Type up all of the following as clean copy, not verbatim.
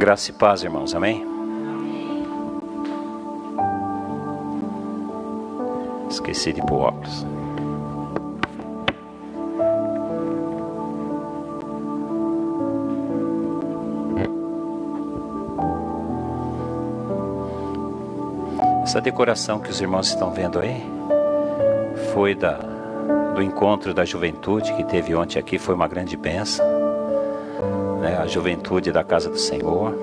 Graça e paz, irmãos, amém? Esqueci de pôr óculos. Essa decoração que os irmãos estão vendo aí foi do encontro da juventude que teve ontem aqui, foi uma grande bênção, né? A juventude da casa do Senhor,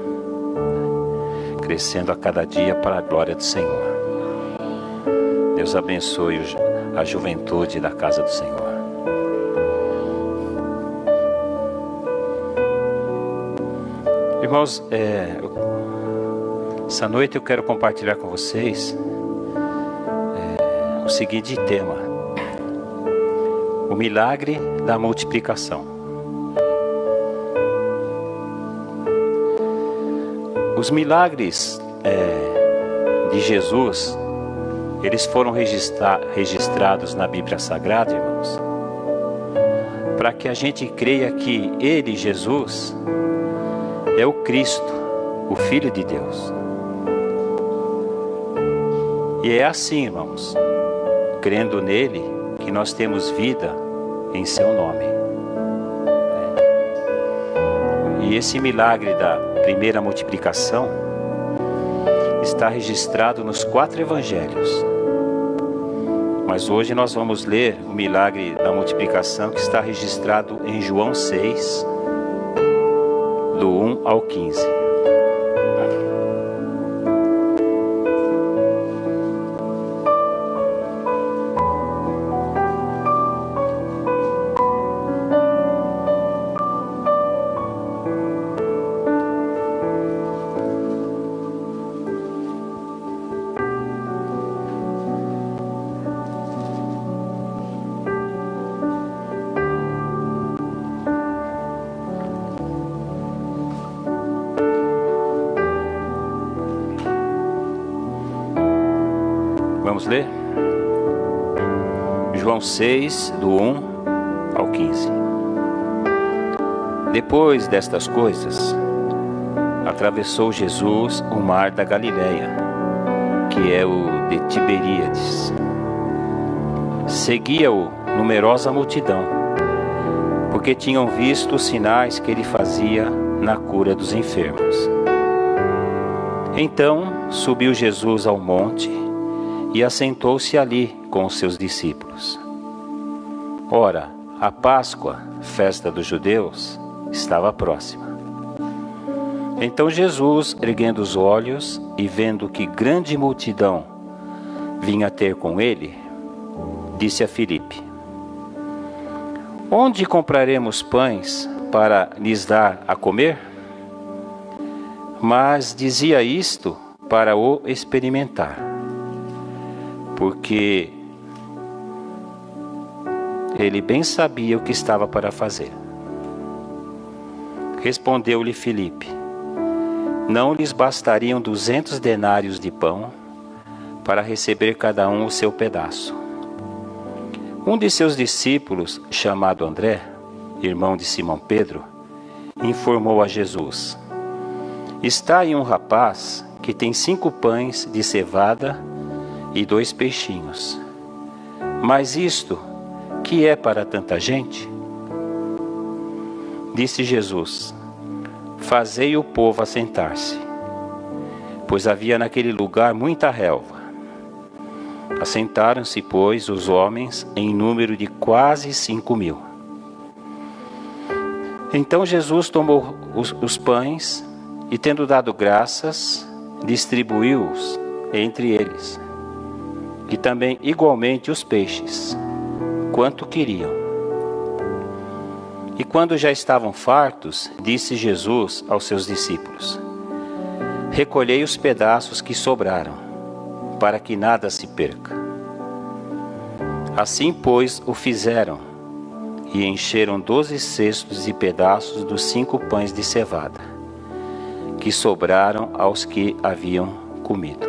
crescendo a cada dia para a glória do Senhor. Deus abençoe a juventude da casa do Senhor. Irmãos, essa noite eu quero compartilhar com vocês o seguinte tema: o milagre da multiplicação. Os milagres de Jesus, eles foram registrados na Bíblia Sagrada, irmãos, para que a gente creia que Ele, Jesus, é o Cristo, o Filho de Deus. E é assim, irmãos, crendo nele, que nós temos vida em seu nome. E esse milagre da primeira multiplicação está registrado nos 4 evangelhos. Mas hoje nós vamos ler o milagre da multiplicação que está registrado em João 6, do 1 ao 15. Vamos ler? João 6, do 1 ao 15. Depois destas coisas, atravessou Jesus o mar da Galileia, que é o de Tiberíades. Seguia-o numerosa multidão, porque tinham visto os sinais que ele fazia na cura dos enfermos. Então subiu Jesus ao monte e assentou-se ali com os seus discípulos. Ora, a Páscoa, festa dos judeus, estava próxima. Então Jesus, erguendo os olhos e vendo que grande multidão vinha ter com ele, disse a Filipe: onde compraremos pães para lhes dar a comer? Mas dizia isto para o experimentar, porque ele bem sabia o que estava para fazer. Respondeu-lhe Filipe: não lhes bastariam 200 denários de pão para receber cada um o seu pedaço? Um de seus discípulos, chamado André, irmão de Simão Pedro, informou a Jesus: está aí um rapaz que tem 5 pães de cevada e 2 peixinhos. Mas isto, que é para tanta gente? Disse Jesus: fazei o povo assentar-se. Pois havia naquele lugar muita relva. Assentaram-se, pois, os homens em número de quase 5.000. Então Jesus tomou os pães e, tendo dado graças, distribuiu-os entre eles, e também igualmente os peixes, quanto queriam. E quando já estavam fartos, disse Jesus aos seus discípulos: recolhei os pedaços que sobraram, para que nada se perca. Assim, pois, o fizeram, e encheram 12 cestos de pedaços dos 5 pães de cevada, que sobraram aos que haviam comido.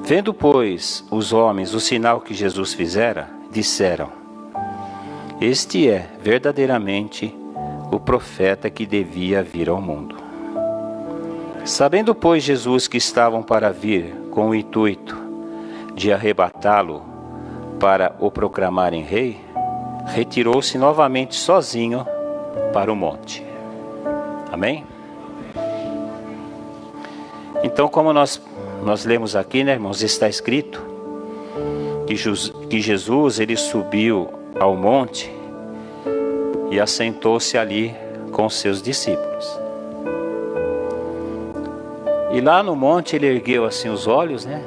Vendo, pois, os homens o sinal que Jesus fizera, disseram: este é verdadeiramente o profeta que devia vir ao mundo. Sabendo, pois, Jesus que estavam para vir com o intuito de arrebatá-lo para o proclamarem rei, retirou-se novamente sozinho para o monte. Amém? Então, como nós lemos aqui, né, irmãos, está escrito que Jesus ele subiu ao monte e assentou-se ali com os seus discípulos. E lá no monte ele ergueu assim os olhos, né?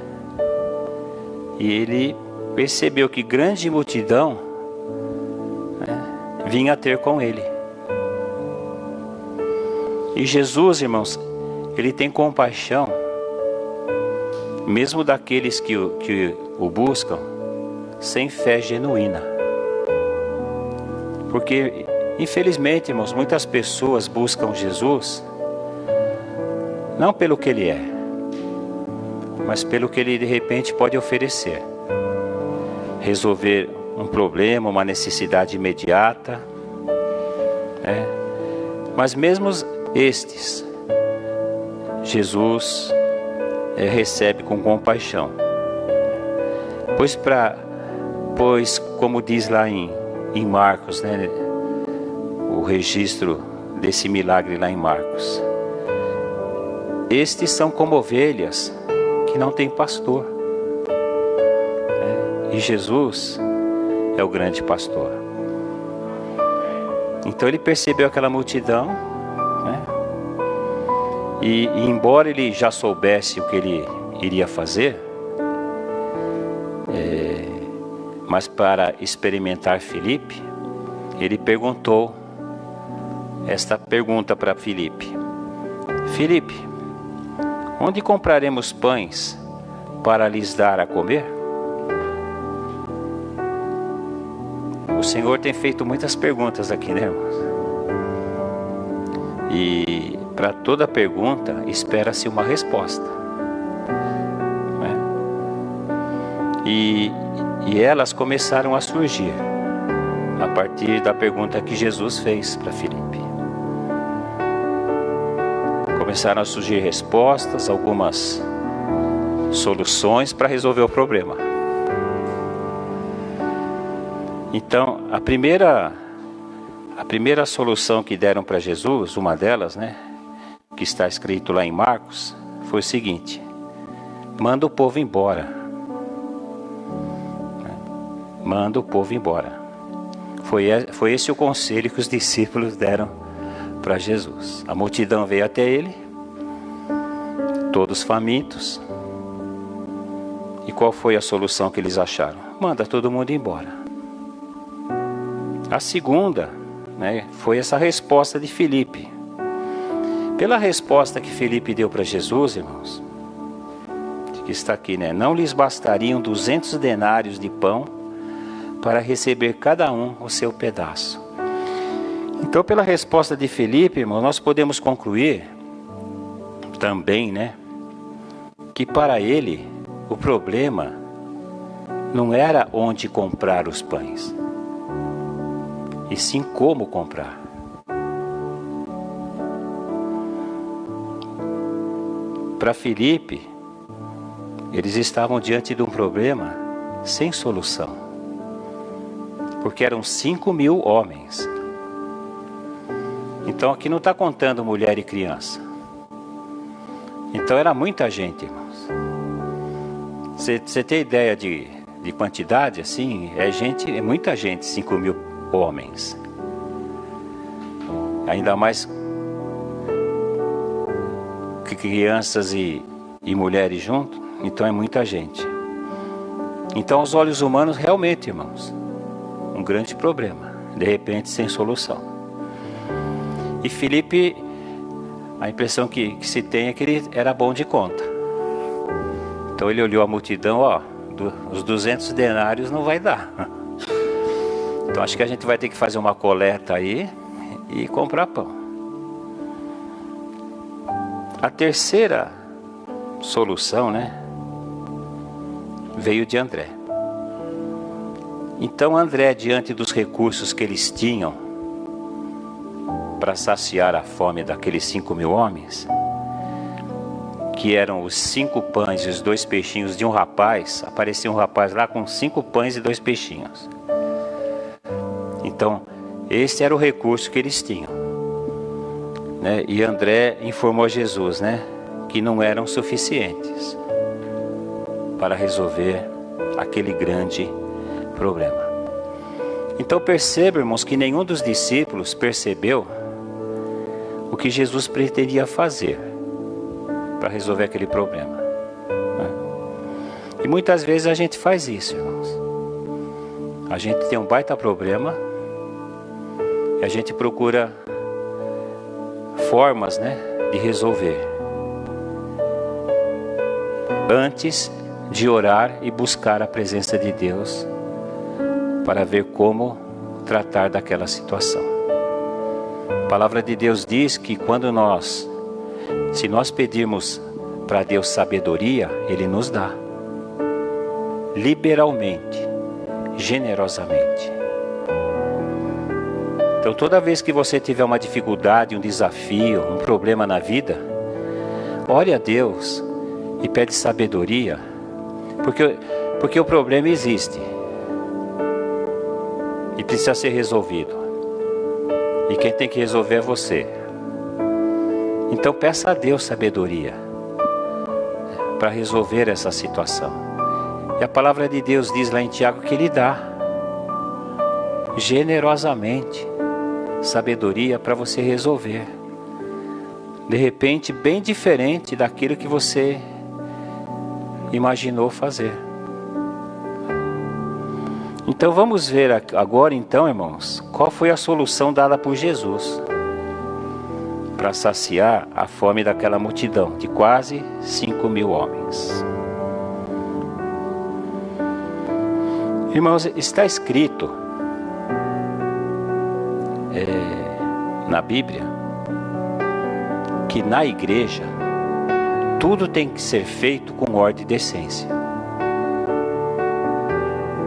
E ele percebeu que grande multidão, né, vinha ter com ele. E Jesus, irmãos, ele tem compaixão, mesmo daqueles que o buscam, sem fé genuína. Porque, infelizmente, irmãos, muitas pessoas buscam Jesus, não pelo que ele é, mas pelo que ele de repente pode oferecer. Resolver um problema, uma necessidade imediata, né? Mas mesmo estes, Jesus recebe com compaixão. Pois como diz lá em Marcos, né, o registro desse milagre lá em Marcos, estes são como ovelhas que não têm pastor, né? E Jesus é o grande pastor. Então ele percebeu aquela multidão, né? E embora ele já soubesse o que ele iria fazer, mas para experimentar Filipe, ele perguntou esta pergunta para Filipe: Filipe, onde compraremos pães para lhes dar a comer? O Senhor tem feito muitas perguntas aqui, né, irmãos? E para toda pergunta espera-se uma resposta, né? E elas começaram a surgir a partir da pergunta que Jesus fez para Filipe. Começaram a surgir respostas, algumas soluções para resolver o problema. Então, a primeira solução que deram para Jesus, uma delas, né, que está escrito lá em Marcos, foi o seguinte: manda o povo embora. Manda o povo embora. Foi esse o conselho que os discípulos deram para Jesus. A multidão veio até ele, todos famintos. E qual foi a solução que eles acharam? Manda todo mundo embora. A segunda, né, foi essa resposta de Filipe. Pela resposta que Filipe deu para Jesus, irmãos, que está aqui, né? Não lhes bastariam 200 denários de pão para receber cada um o seu pedaço. Então, pela resposta de Filipe, irmão, nós podemos concluir também, né, que para ele o problema não era onde comprar os pães, e sim como comprar. Para Filipe, eles estavam diante de um problema sem solução, porque eram 5.000 homens. Então aqui não está contando mulher e criança. Então era muita gente, irmãos. Você tem ideia de quantidade assim? É muita gente, 5.000 homens. Ainda mais que crianças e mulheres junto. Então é muita gente. Então aos olhos humanos realmente, irmãos, um grande problema, de repente sem solução. E Filipe, a impressão que se tem é que ele era bom de conta. Então ele olhou a multidão, os 200 denários não vai dar. Então acho que a gente vai ter que fazer uma coleta aí e comprar pão. A terceira solução, né, veio de André. Então André, diante dos recursos que eles tinham para saciar a fome daqueles 5.000 homens, que eram os 5 pães e os 2 peixinhos de um rapaz. Aparecia um rapaz lá com 5 pães e 2 peixinhos. Então, esse era o recurso que eles tinham, né? E André informou a Jesus, né, que não eram suficientes para resolver aquele grande problema. Então perceba, irmãos, que nenhum dos discípulos percebeu o que Jesus pretendia fazer para resolver aquele problema, né? E muitas vezes a gente faz isso, irmãos. A gente tem um baita problema e a gente procura formas, né, de resolver, antes de orar e buscar a presença de Deus para ver como tratar daquela situação. A palavra de Deus diz que se nós pedirmos para Deus sabedoria, Ele nos dá, liberalmente, generosamente. Então toda vez que você tiver uma dificuldade, um desafio, um problema na vida, ore a Deus e pede sabedoria, porque o problema existe e precisa ser resolvido, e quem tem que resolver é você. Então peça a Deus sabedoria para resolver essa situação. E a palavra de Deus diz lá em Tiago que Ele dá generosamente sabedoria para você resolver, de repente bem diferente daquilo que você imaginou fazer. Então vamos ver agora, então, irmãos, qual foi a solução dada por Jesus para saciar a fome daquela multidão de quase 5.000 homens. Irmãos, está escrito na Bíblia que na igreja tudo tem que ser feito com ordem e decência.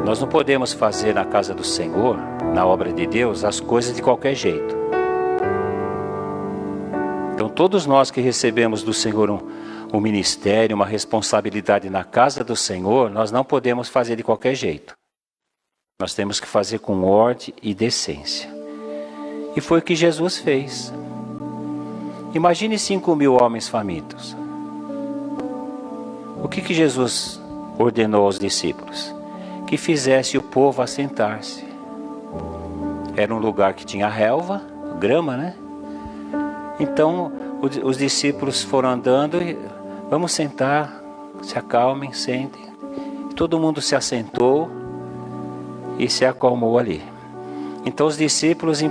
Nós não podemos fazer na casa do Senhor, na obra de Deus, as coisas de qualquer jeito. Então todos nós que recebemos do Senhor um ministério, uma responsabilidade na casa do Senhor, nós não podemos fazer de qualquer jeito. Nós temos que fazer com ordem e decência. E foi o que Jesus fez. Imagine 5.000 homens famintos. O que Jesus ordenou aos discípulos? Que fizesse o povo assentar-se. Era um lugar que tinha relva, grama, né? Então os discípulos foram andando e vamos sentar, se acalmem, sentem. Todo mundo se assentou e se acalmou ali. Então os discípulos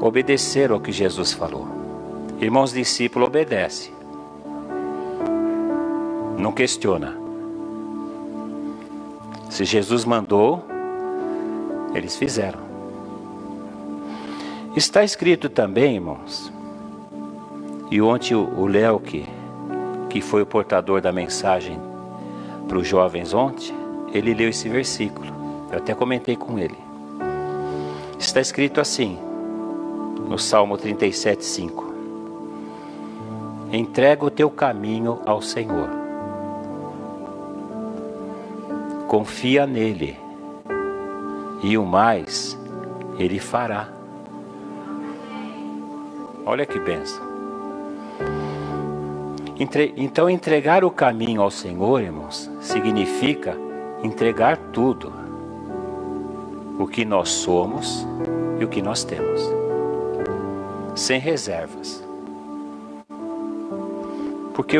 obedeceram ao que Jesus falou. Irmãos, discípulo obedece, não questiona. Se Jesus mandou, eles fizeram. Está escrito também, irmãos, e ontem o Léo, que foi o portador da mensagem para os jovens ontem, ele leu esse versículo. Eu até comentei com ele. Está escrito assim, no Salmo 37:5. Entrega o teu caminho ao Senhor. Confia nele, e o mais ele fará. Olha que bênção. Então entregar o caminho ao Senhor, irmãos, significa entregar tudo. O que nós somos e o que nós temos. Sem reservas. Porque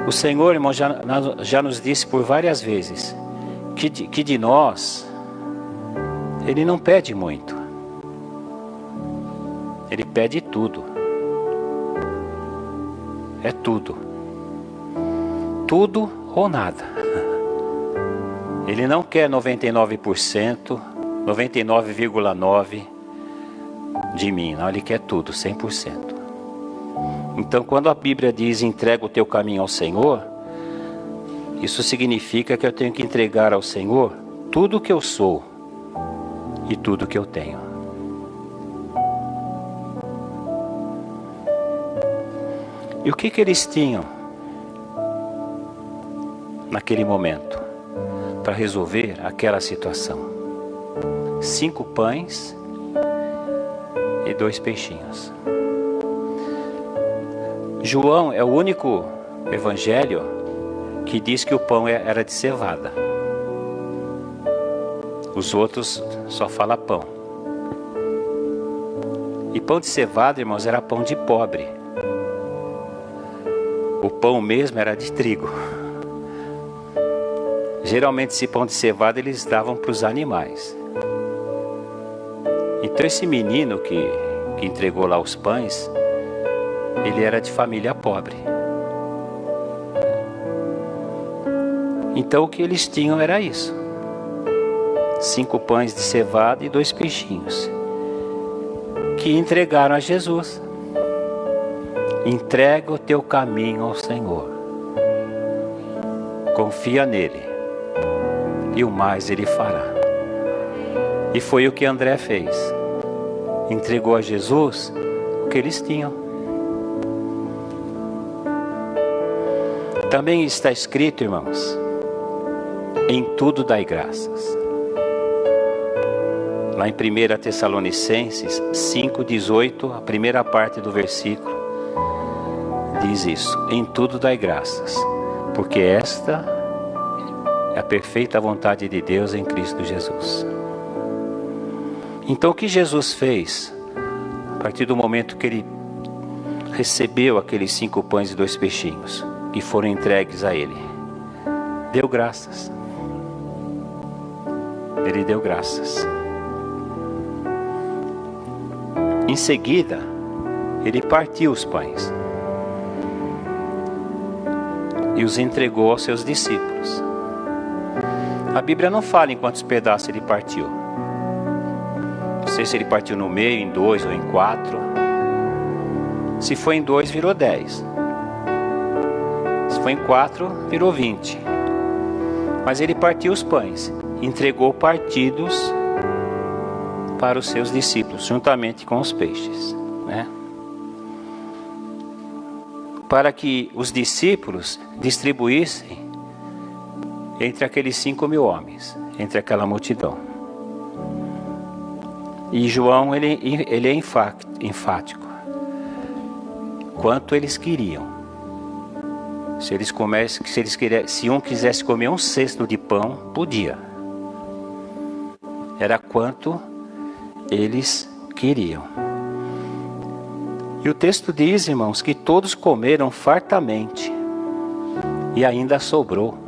o Senhor, irmão, já nos disse por várias vezes que de nós Ele não pede muito. Ele pede tudo. É tudo. Tudo ou nada. Ele não quer 99%, 99,9% de mim. Não, Ele quer tudo, 100%. Então, quando a Bíblia diz entrega o teu caminho ao Senhor, isso significa que eu tenho que entregar ao Senhor tudo o que eu sou e tudo o que eu tenho. E o que eles tinham naquele momento para resolver aquela situação? 5 pães e 2 peixinhos. João é o único evangelho que diz que o pão era de cevada. Os outros só falam pão. E pão de cevada, irmãos, era pão de pobre. O pão mesmo era de trigo. Geralmente esse pão de cevada eles davam para os animais. Então esse menino que entregou lá os pães, ele era de família pobre. Então o que eles tinham era isso: 5 pães de cevada e 2 peixinhos, que entregaram a Jesus. Entrega o teu caminho ao Senhor, confia nele, e o mais ele fará. E foi o que André fez. Entregou a Jesus o que eles tinham. Também está escrito, irmãos, em tudo dai graças. Lá em 1 Tessalonicenses 5,18, a primeira parte do versículo, diz isso: em tudo dai graças, porque esta é a perfeita vontade de Deus em Cristo Jesus. Então o que Jesus fez, a partir do momento que ele recebeu aqueles 5 pães e 2 peixinhos, que foram entregues a ele, deu graças. Ele deu graças. Em seguida, ele partiu os pães e os entregou aos seus discípulos. A Bíblia não fala em quantos pedaços ele partiu. Não sei se ele partiu no meio, em 2 ou em 4. Se foi em 2, virou 10. Se foi em 4, virou 20. Mas ele partiu os pães, entregou partidos para os seus discípulos, juntamente com os peixes, né? Para que os discípulos distribuíssem entre aqueles 5.000 homens, entre aquela multidão. E João, ele é enfático. Quanto eles queriam. Se um quisesse comer 1 cesto de pão, podia. Era quanto eles queriam. E o texto diz, irmãos, que todos comeram fartamente e ainda sobrou.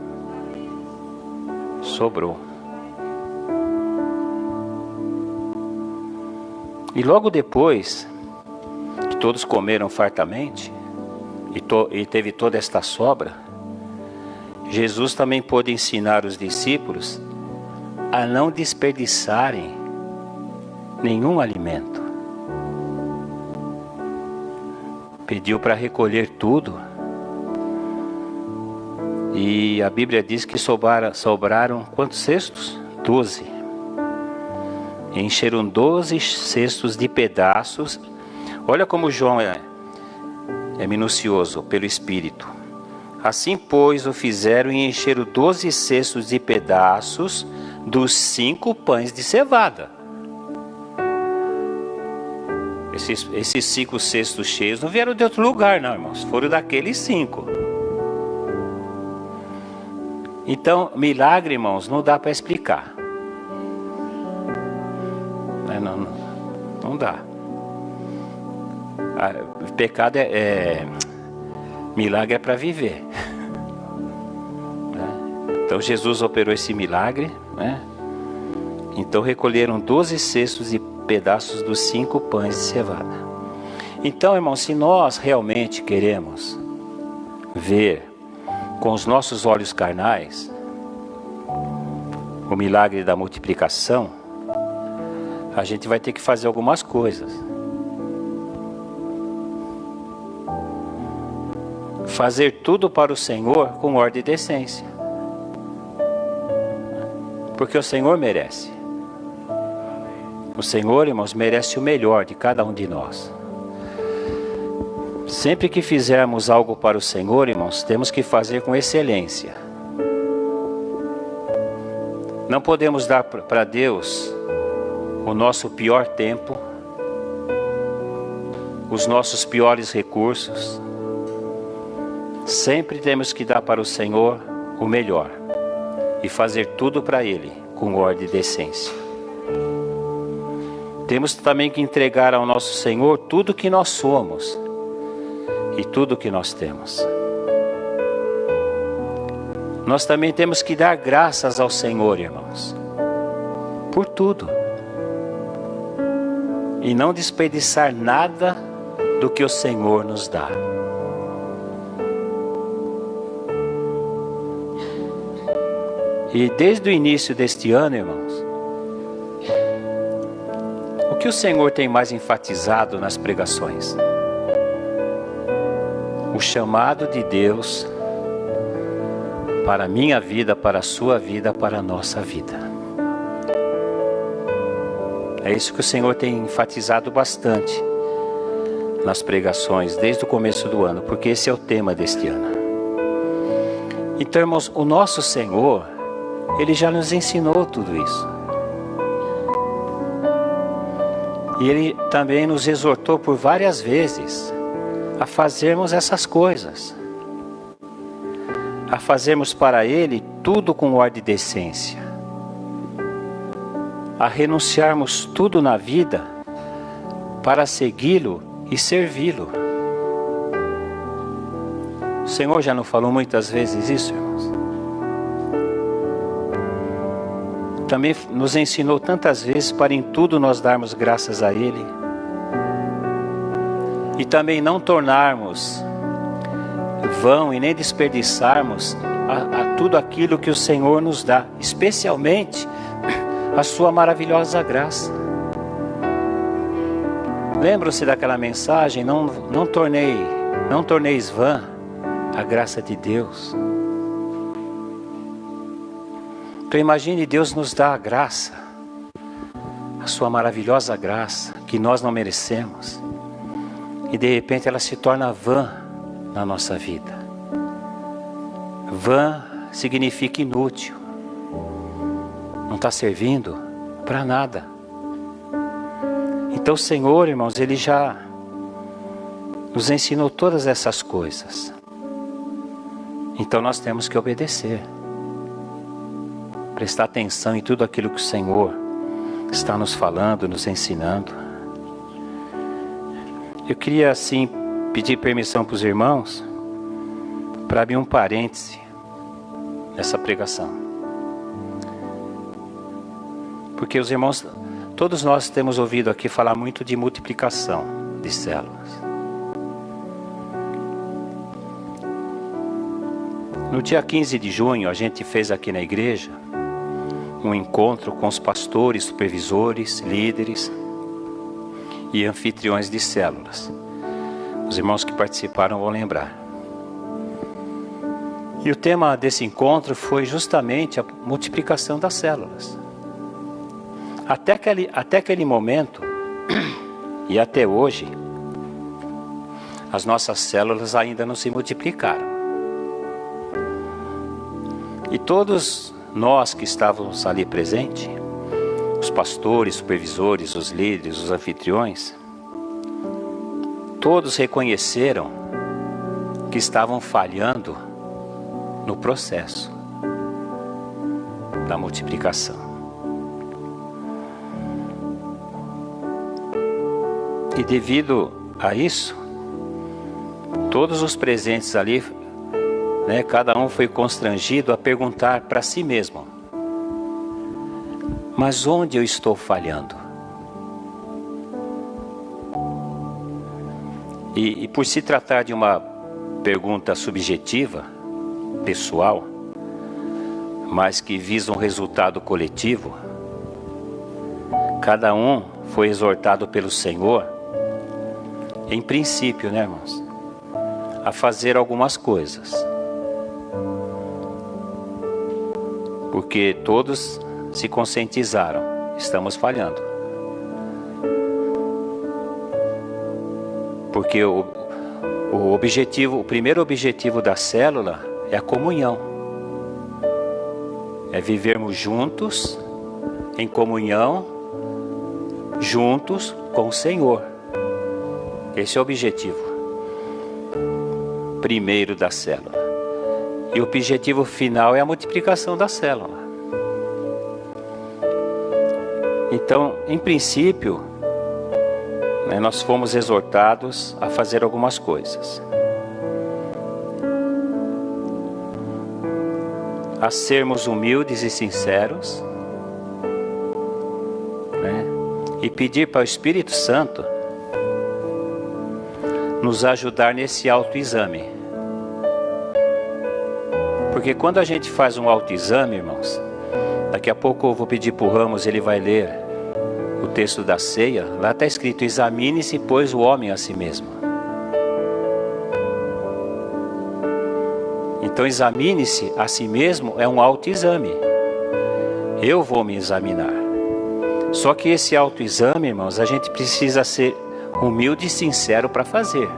Sobrou. E logo depois que todos comeram fartamente e teve toda esta sobra, Jesus também pôde ensinar os discípulos a não desperdiçarem nenhum alimento. Pediu para recolher tudo. E a Bíblia diz que sobraram quantos cestos? 12. Encheram 12 cestos de pedaços. Olha como João é minucioso pelo Espírito. Assim, pois, o fizeram e encheram 12 cestos de pedaços dos 5 pães de cevada. Esses 5 cestos cheios não vieram de outro lugar, não, irmãos. Foram daqueles 5. Então, milagre, irmãos, não dá para explicar. Não dá. Pecado milagre é para viver. Então Jesus operou esse milagre, né? Então recolheram 12 cestos de pedaços dos 5 pães de cevada. Então, irmãos, se nós realmente queremos ver com os nossos olhos carnais o milagre da multiplicação, a gente vai ter que fazer algumas coisas. Fazer tudo para o Senhor com ordem e decência. Porque o Senhor merece. O Senhor, irmãos, merece o melhor de cada um de nós. Sempre que fizermos algo para o Senhor, irmãos, temos que fazer com excelência. Não podemos dar para Deus o nosso pior tempo, os nossos piores recursos. Sempre temos que dar para o Senhor o melhor e fazer tudo para Ele com ordem e decência. Temos também que entregar ao nosso Senhor tudo que nós somos e tudo que nós temos. Nós também temos que dar graças ao Senhor, irmãos, por tudo. E não desperdiçar nada do que o Senhor nos dá. E desde o início deste ano, irmãos, o que o Senhor tem mais enfatizado nas pregações? O chamado de Deus para a minha vida, para a sua vida, para a nossa vida. É isso que o Senhor tem enfatizado bastante nas pregações desde o começo do ano, porque esse é o tema deste ano. Então, irmãos, o nosso Senhor, Ele já nos ensinou tudo isso. E Ele também nos exortou por várias vezes a fazermos essas coisas. A fazermos para Ele tudo com ordem e decência. A renunciarmos tudo na vida para segui-lo e servi-lo. O Senhor já não falou muitas vezes isso, irmãos? Também nos ensinou tantas vezes para em tudo nós darmos graças a Ele. E também não tornarmos vão e nem desperdiçarmos a tudo aquilo que o Senhor nos dá, especialmente a sua maravilhosa graça. Lembram-se daquela mensagem? Não torneis vã a graça de Deus. Então imagine, Deus nos dá a graça, a sua maravilhosa graça, que nós não merecemos. E de repente ela se torna vã na nossa vida. Vã significa inútil. Não está servindo para nada. Então o Senhor, irmãos, Ele já nos ensinou todas essas coisas. Então nós temos que obedecer. Prestar atenção em tudo aquilo que o Senhor está nos falando, nos ensinando. Eu queria assim pedir permissão para os irmãos para abrir um parêntese nessa pregação. Porque os irmãos, todos nós temos ouvido aqui falar muito de multiplicação de células. No dia 15 de junho, a gente fez aqui na igreja um encontro com os pastores, supervisores, líderes e anfitriões de células. Os irmãos que participaram vão lembrar. E o tema desse encontro foi justamente a multiplicação das células. Até aquele momento, e até hoje, as nossas células ainda não se multiplicaram. E todos nós que estávamos ali presentes, os pastores, supervisores, os líderes, os anfitriões, todos reconheceram que estavam falhando no processo da multiplicação. E devido a isso, todos os presentes ali, cada um foi constrangido a perguntar para si mesmo: mas onde eu estou falhando? E por se tratar de uma pergunta subjetiva, pessoal, mas que visa um resultado coletivo, cada um foi exortado pelo Senhor, em princípio, irmãos, a fazer algumas coisas. Porque todos se conscientizaram, estamos falhando. Porque o primeiro objetivo da célula é a comunhão. É vivermos juntos, em comunhão, juntos com o Senhor. Esse é o objetivo primeiro da célula. E o objetivo final é a multiplicação da célula. Então, em princípio, nós fomos exortados a fazer algumas coisas. A sermos humildes e sinceros, e pedir para o Espírito Santo nos ajudar nesse autoexame. Porque quando a gente faz um autoexame, irmãos, daqui a pouco eu vou pedir para o Ramos, ele vai ler o texto da ceia. Lá está escrito: examine-se, pois, o homem a si mesmo. Então, examine-se a si mesmo é um autoexame. Eu vou me examinar. Só que esse autoexame, irmãos, a gente precisa ser humilde e sincero para fazer.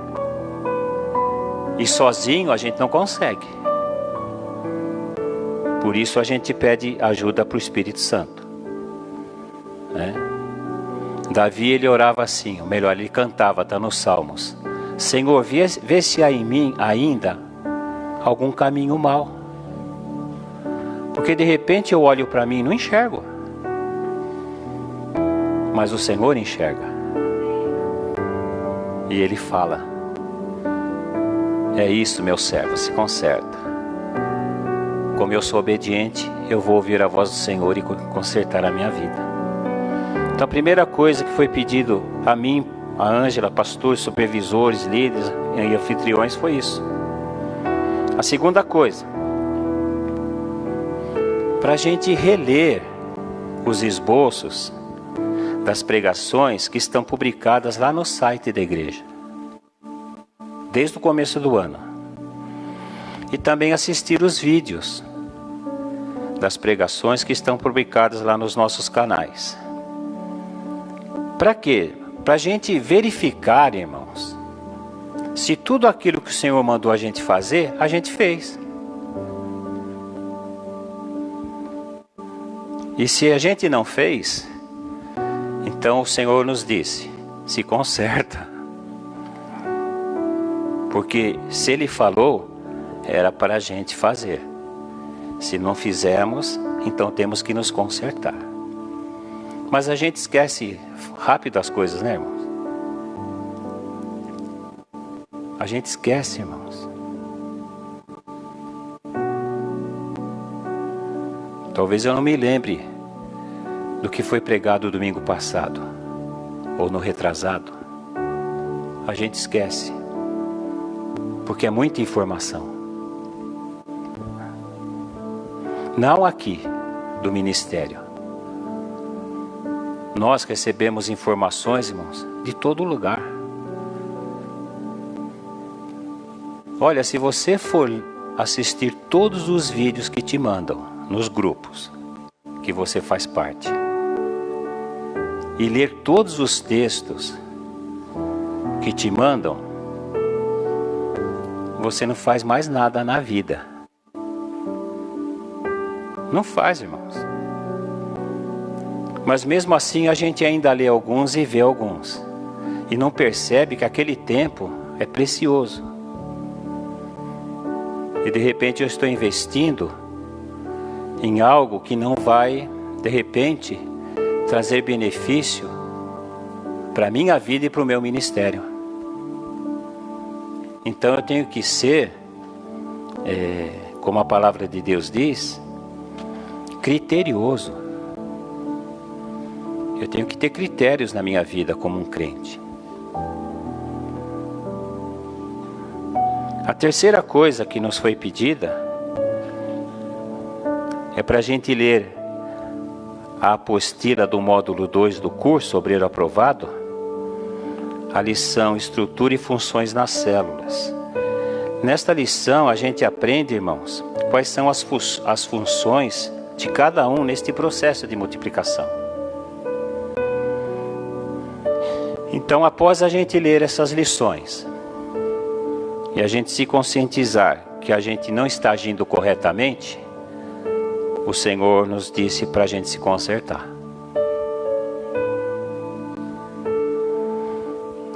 E sozinho a gente não consegue. Por isso a gente pede ajuda para o Espírito Santo. Davi, ele orava assim, ou melhor, ele cantava, está nos Salmos: Senhor, vê se há em mim ainda algum caminho mau. Porque de repente eu olho para mim e não enxergo. Mas o Senhor enxerga. E Ele fala: é isso, meu servo, se conserta. Como eu sou obediente, eu vou ouvir a voz do Senhor e consertar a minha vida. Então a primeira coisa que foi pedido a mim, a Ângela, pastores, supervisores, líderes e anfitriões, foi isso. A segunda coisa, para a gente reler os esboços das pregações que estão publicadas lá no site da igreja, desde o começo do ano. E também assistir os vídeos das pregações que estão publicadas lá nos nossos canais. Para quê? Para a gente verificar, irmãos, se tudo aquilo que o Senhor mandou a gente fazer, a gente fez. E se a gente não fez, então o Senhor nos disse: se conserta. Porque se Ele falou, era para a gente fazer. Se não fizermos, então temos que nos consertar. Mas a gente esquece rápido as coisas, né, irmãos? A gente esquece, irmãos. Talvez eu não me lembre do que foi pregado domingo passado, ou no retrasado. A gente esquece, porque é muita informação. Não aqui, do ministério. Nós recebemos informações, irmãos, de todo lugar. Olha, se você for assistir todos os vídeos que te mandam nos grupos que você faz parte, e ler todos os textos que te mandam, você não faz mais nada na vida. Não faz, irmãos. Mas mesmo assim a gente ainda lê alguns e vê alguns, e não percebe que aquele tempo é precioso. E de repente eu estou investindo em algo que não vai, de repente, trazer benefício para a minha vida e para o meu ministério. Então eu tenho que ser, como a palavra de Deus diz, criterioso. Eu tenho que ter critérios na minha vida como um crente. A terceira coisa que nos foi pedida é para a gente ler a apostila do módulo 2 do curso Obreiro Aprovado, a lição Estrutura e Funções nas Células. Nesta lição a gente aprende, irmãos, quais são as funções de cada um neste processo de multiplicação. Então, após a gente ler essas lições, e a gente se conscientizar que a gente não está agindo corretamente, o Senhor nos disse para a gente se consertar.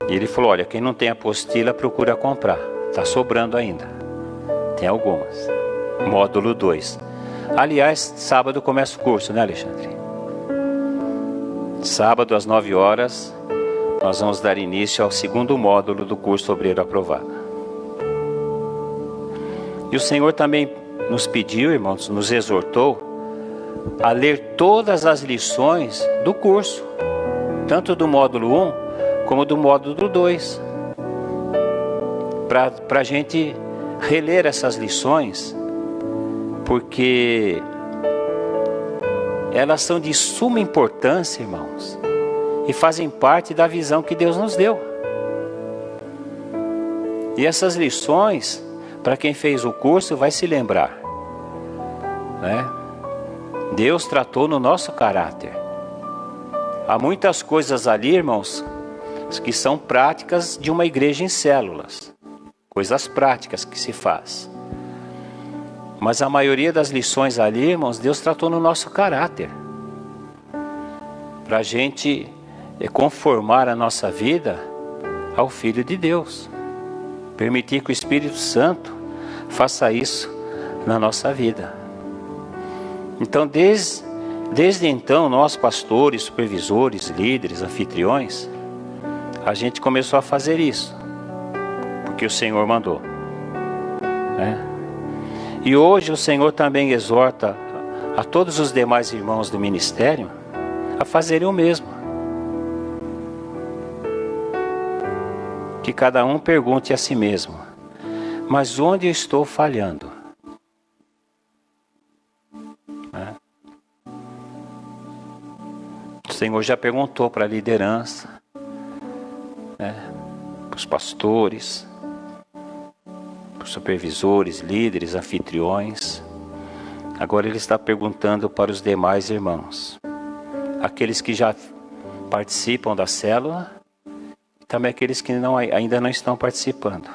E Ele falou, olha, quem não tem apostila procura comprar, está sobrando ainda, tem algumas. Módulo 2. Aliás, sábado começa o curso, né, Alexandre? Sábado às 9 horas, nós vamos dar início ao segundo módulo do curso Obreiro Aprovado. E o Senhor também nos pediu, irmãos, nos exortou a ler todas as lições do curso, tanto do módulo 1 como do módulo 2, para a gente reler essas lições, porque elas são de suma importância, irmãos, e fazem parte da visão que Deus nos deu. E essas lições, para quem fez o curso, vai se lembrar, né? Deus tratou no nosso caráter. Há muitas coisas ali, irmãos, que são práticas de uma igreja em células, coisas práticas que se faz. Mas a maioria das lições ali, irmãos, Deus tratou no nosso caráter, para a gente conformar a nossa vida ao Filho de Deus, permitir que o Espírito Santo faça isso na nossa vida. Então, desde então, nós pastores, supervisores, líderes, anfitriões, a gente começou a fazer isso, porque o Senhor mandou, né? E hoje o Senhor também exorta a todos os demais irmãos do ministério a fazerem o mesmo. Que cada um pergunte a si mesmo, mas onde eu estou falhando? Né? O Senhor já perguntou para a liderança, né? Para os pastores, para os supervisores, líderes, anfitriões. Agora Ele está perguntando para os demais irmãos, aqueles que já participam da célula, e também aqueles que ainda não estão participando.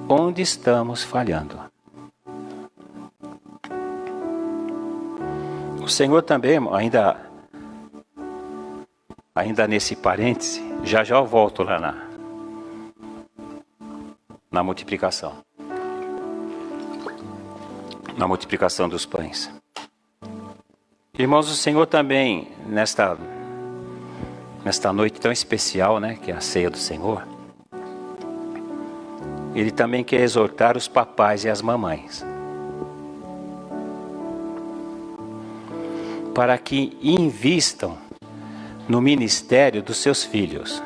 Onde estamos falhando? O Senhor também, ainda nesse parêntese, já eu volto lá na multiplicação. Na multiplicação dos pães. Irmãos, o Senhor também, nesta noite tão especial, né, que é a ceia do Senhor, Ele também quer exortar os papais e as mamães, para que invistam no ministério dos seus filhos,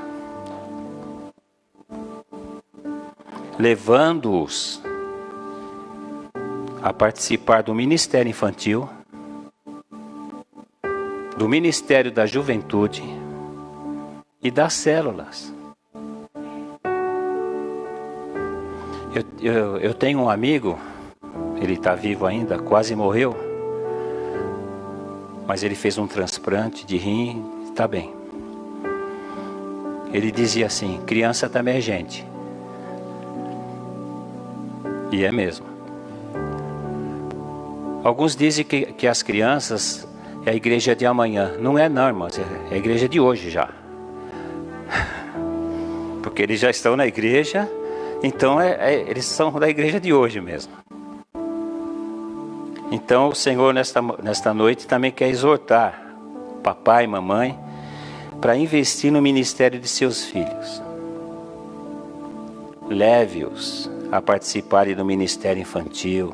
levando-os a participar do ministério infantil, do ministério da juventude e das células. Eu tenho um amigo, ele está vivo ainda, quase morreu, mas ele fez um transplante de rim e está bem. Ele dizia assim, criança também é gente. E é mesmo. Alguns dizem que as crianças é a igreja de amanhã. Não é não, irmãos, é a igreja de hoje já. Porque eles já estão na igreja, então eles são da igreja de hoje mesmo. Então o Senhor nesta noite também quer exortar papai e mamãe para investir no ministério de seus filhos. Leve-os a participarem do ministério infantil,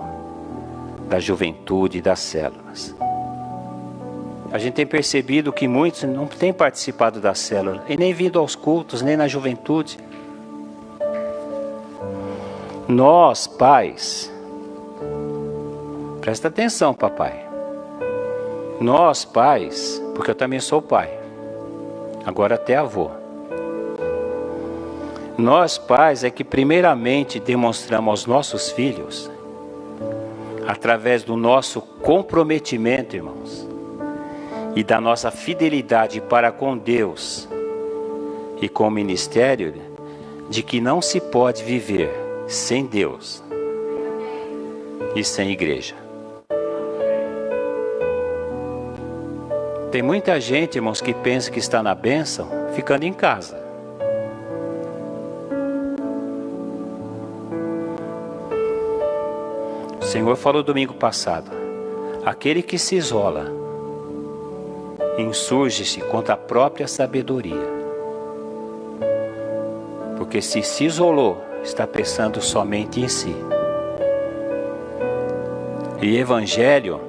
da juventude e das células. A gente tem percebido que muitos não têm participado da célula e nem vindo aos cultos, nem na juventude. Nós, pais, presta atenção, papai. Nós, pais, porque eu também sou pai, agora até avô. Nós, pais, é que primeiramente demonstramos aos nossos filhos, através do nosso comprometimento, irmãos, e da nossa fidelidade para com Deus e com o ministério, de que não se pode viver sem Deus e sem igreja. Tem muita gente, irmãos, que pensa que está na bênção ficando em casa. O Senhor falou domingo passado: aquele que se isola insurge-se contra a própria sabedoria. Porque se isolou, está pensando somente em si. E evangelho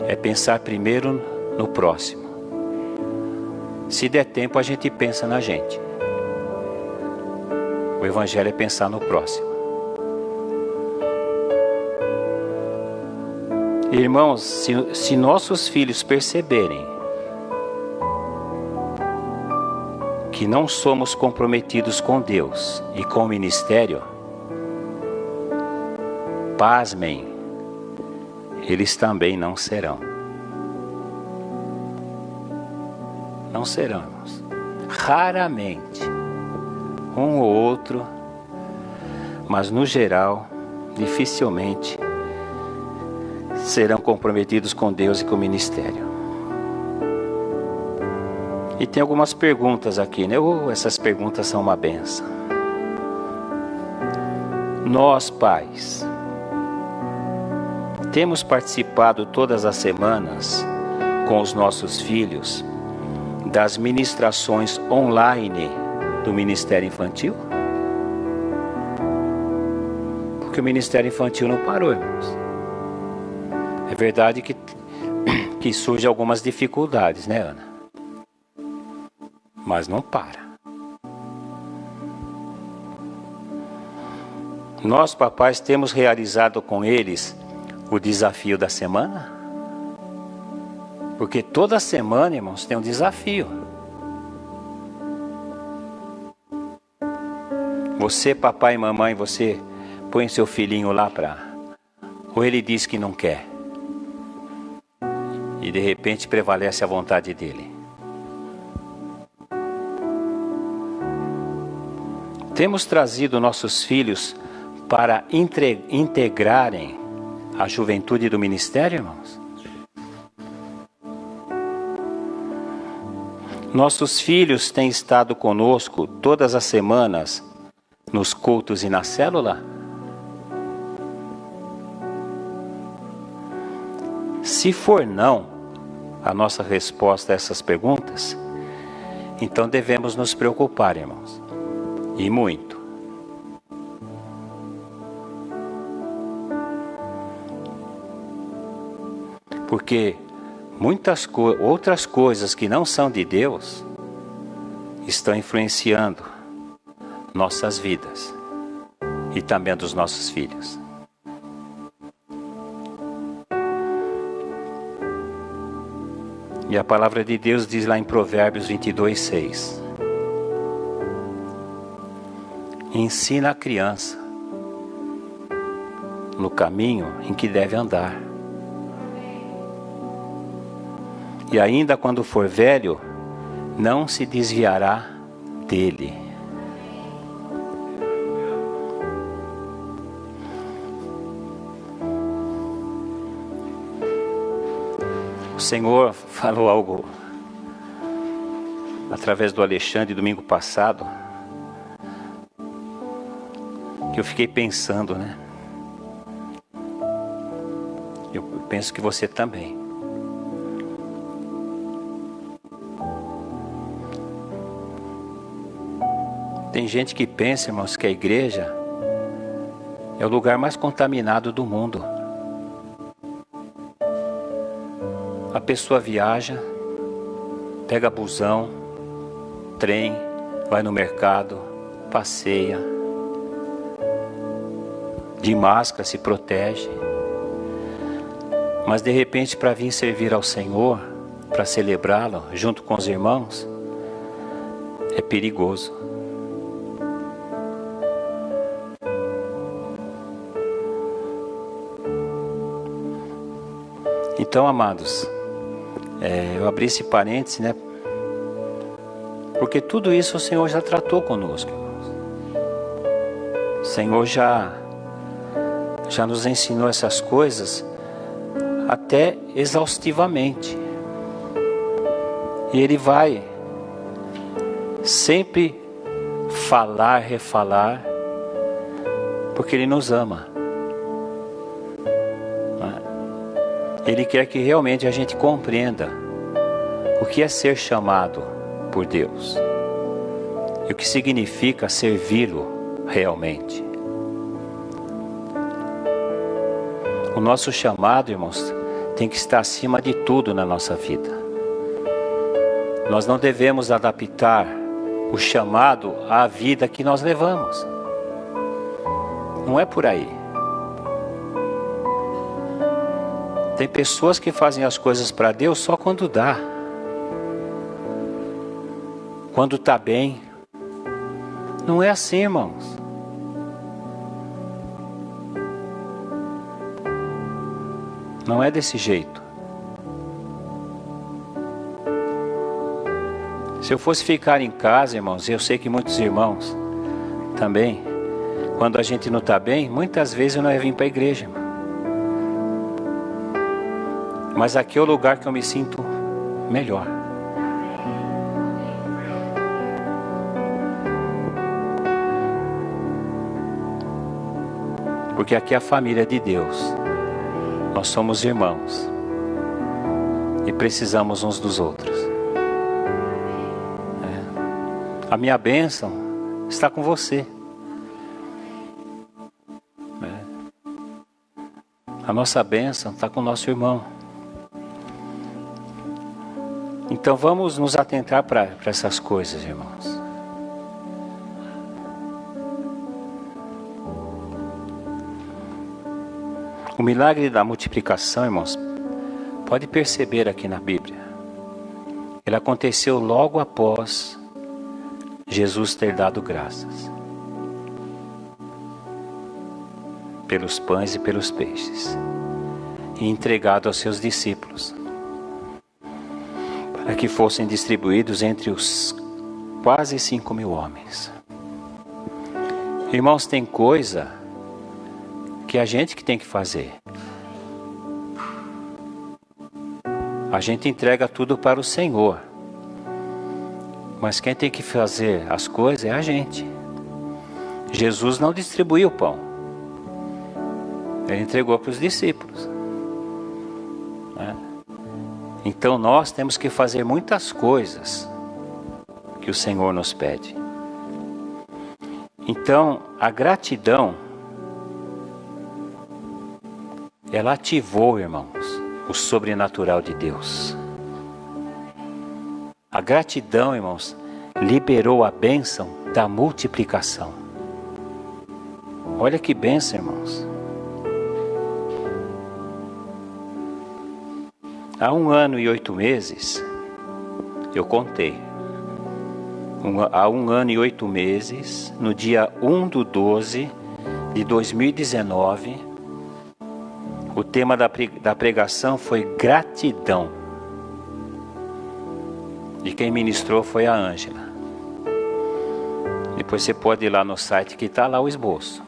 é pensar primeiro no próximo. Se der tempo, a gente pensa na gente. O evangelho é pensar no próximo. Irmãos, se nossos filhos perceberem que não somos comprometidos com Deus e com o ministério, pasmem, eles também não serão. Não serão, irmãos. Raramente, um ou outro, mas no geral, dificilmente, serão comprometidos com Deus e com o ministério. E tem algumas perguntas aqui, né? Essas perguntas são uma benção. Nós, pais, temos participado todas as semanas com os nossos filhos das ministrações online do Ministério Infantil? Porque o Ministério Infantil não parou, irmãos. É verdade que surgem algumas dificuldades, né, Ana? Mas não para. Nós, papais, temos realizado com eles o desafio da semana? Porque toda semana, irmãos, tem um desafio. Você, papai e mamãe, você põe seu filhinho lá ou ele diz que não quer. E de repente prevalece a vontade dele. Temos trazido nossos filhos para integrarem a juventude do ministério, irmãos? Nossos filhos têm estado conosco todas as semanas nos cultos e na célula? Se for não, a nossa resposta a essas perguntas, então devemos nos preocupar, irmãos. E muito. Porque muitas outras coisas que não são de Deus estão influenciando nossas vidas e também a dos nossos filhos. E a palavra de Deus diz lá em Provérbios 22:6: ensina a criança no caminho em que deve andar. E ainda quando for velho, não se desviará dele. O Senhor falou algo através do Alexandre domingo passado, que eu fiquei pensando, né? Eu penso que você também. Tem gente que pensa, irmãos, que a igreja é o lugar mais contaminado do mundo. A pessoa viaja, pega busão, trem, vai no mercado, passeia, de máscara, se protege. Mas de repente, para vir servir ao Senhor, para celebrá-lo junto com os irmãos, é perigoso. Então, amados, eu abri esse parêntese, né? Porque tudo isso o Senhor já tratou conosco, irmãos. Senhor já nos ensinou essas coisas até exaustivamente. E Ele vai sempre falar, refalar, porque Ele nos ama. Ele quer que realmente a gente compreenda o que é ser chamado por Deus e o que significa servi-lo realmente. O nosso chamado, irmãos, tem que estar acima de tudo na nossa vida. Nós não devemos adaptar o chamado à vida que nós levamos. Não é por aí. Tem pessoas que fazem as coisas para Deus só quando dá. Quando está bem. Não é assim, irmãos. Não é desse jeito. Se eu fosse ficar em casa, irmãos, eu sei que muitos irmãos também, quando a gente não está bem, muitas vezes eu não ia vir para a igreja, irmão. Mas aqui é o lugar que eu me sinto melhor. Porque aqui é a família de Deus. Nós somos irmãos. E precisamos uns dos outros. A minha bênção está com você. A nossa bênção está com o nosso irmão. Então vamos nos atentar para essas coisas, irmãos. O milagre da multiplicação, irmãos, pode perceber aqui na Bíblia. Ele aconteceu logo após Jesus ter dado graças pelos pães e pelos peixes e entregado aos seus discípulos para que fossem distribuídos entre os quase 5.000 homens. Irmãos, tem coisa que a gente que tem que fazer. A gente entrega tudo para o Senhor. Mas quem tem que fazer as coisas é a gente. Jesus não distribuiu o pão. Ele entregou para os discípulos. Então nós temos que fazer muitas coisas que o Senhor nos pede. Então a gratidão, ela ativou, irmãos, o sobrenatural de Deus. A gratidão, irmãos, liberou a bênção da multiplicação. Olha que bênção, irmãos. Há 1 ano e 8 meses, eu contei. Há 1 ano e 8 meses, no dia 1/12 de 2019, o tema da pregação foi gratidão. E quem ministrou foi a Ângela. Depois você pode ir lá no site que está lá o esboço.